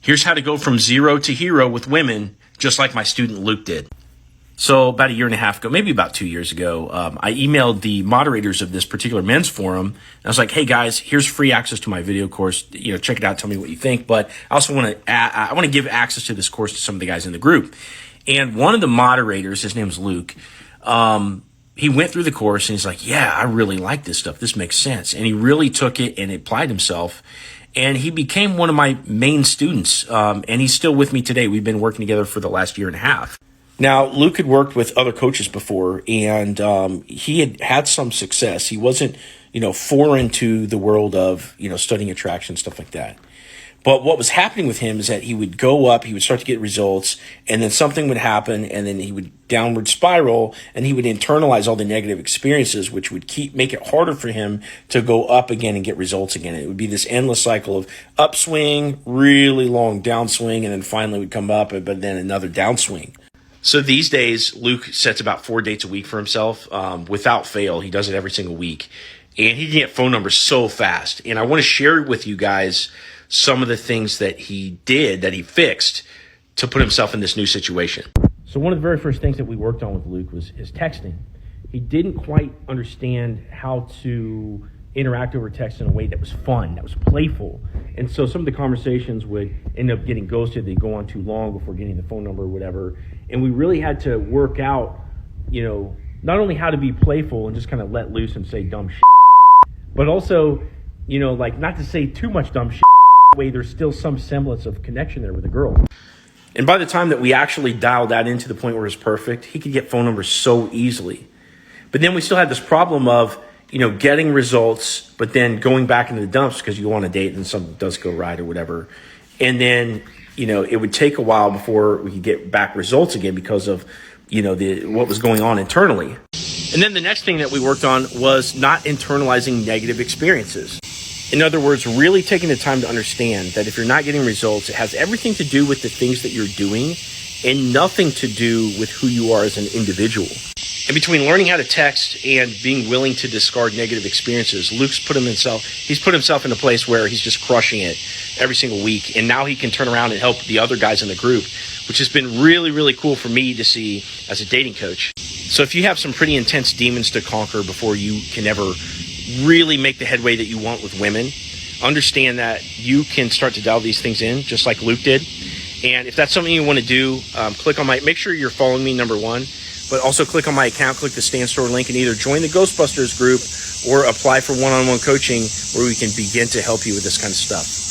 Here's how to go from zero to hero with women, just like my student Luke did. So about a year and a half ago, maybe about 2 years ago, I emailed the moderators of this particular men's forum. And I was like, hey guys, here's free access to my video course. Check it out. Tell me what you think. But I also want to give access to this course to some of the guys in the group. And one of the moderators, his name's Luke, he went through the course and he's like, yeah, I really like this stuff. This makes sense. And he really took it and applied himself. And he became one of my main students. And he's still with me today. We've been working together for the last year and a half. Now, Luke had worked with other coaches before, and he had some success. He wasn't, foreign to the world of, studying attraction, stuff like that. But what was happening with him is that he would go up, he would start to get results, and then something would happen, and then he would downward spiral, and he would internalize all the negative experiences, which would make it harder for him to go up again and get results again. It would be this endless cycle of upswing, really long downswing, and then finally would come up, but then another downswing. So these days, Luke sets about 4 dates a week for himself without fail. He does it every single week. And he can get phone numbers so fast. And I want to share with you guys some of the things that he did, that he fixed to put himself in this new situation. So one of the very first things that we worked on with Luke was his texting. He didn't quite understand how to interact over text in a way that was fun, that was playful. And so some of the conversations would end up getting ghosted. They'd go on too long before getting the phone number or whatever. And we really had to work out, not only how to be playful and just kind of let loose and say dumb shit, but also, not to say too much dumb shit. That way there's still some semblance of connection there with a girl. And by the time that we actually dialed that into the point where it was perfect, he could get phone numbers so easily. But then we still had this problem of, getting results, but then going back into the dumps because you go on a date and something does go right or whatever. And then, it would take a while before we could get back results again because of, what was going on internally. And then the next thing that we worked on was not internalizing negative experiences. In other words, really taking the time to understand that if you're not getting results, it has everything to do with the things that you're doing and nothing to do with who you are as an individual. And between learning how to text and being willing to discard negative experiences, Luke's put himself in a place where he's just crushing it every single week. And now he can turn around and help the other guys in the group, which has been really, really cool for me to see as a dating coach. So if you have some pretty intense demons to conquer before you can ever really make the headway that you want with women, understand that you can start to dial these things in just like Luke did. And if that's something you want to do, make sure you're following me, number one. But also click on my account, click the Stan Store link, and either join the Ghostbusters group or apply for one-on-one coaching where we can begin to help you with this kind of stuff.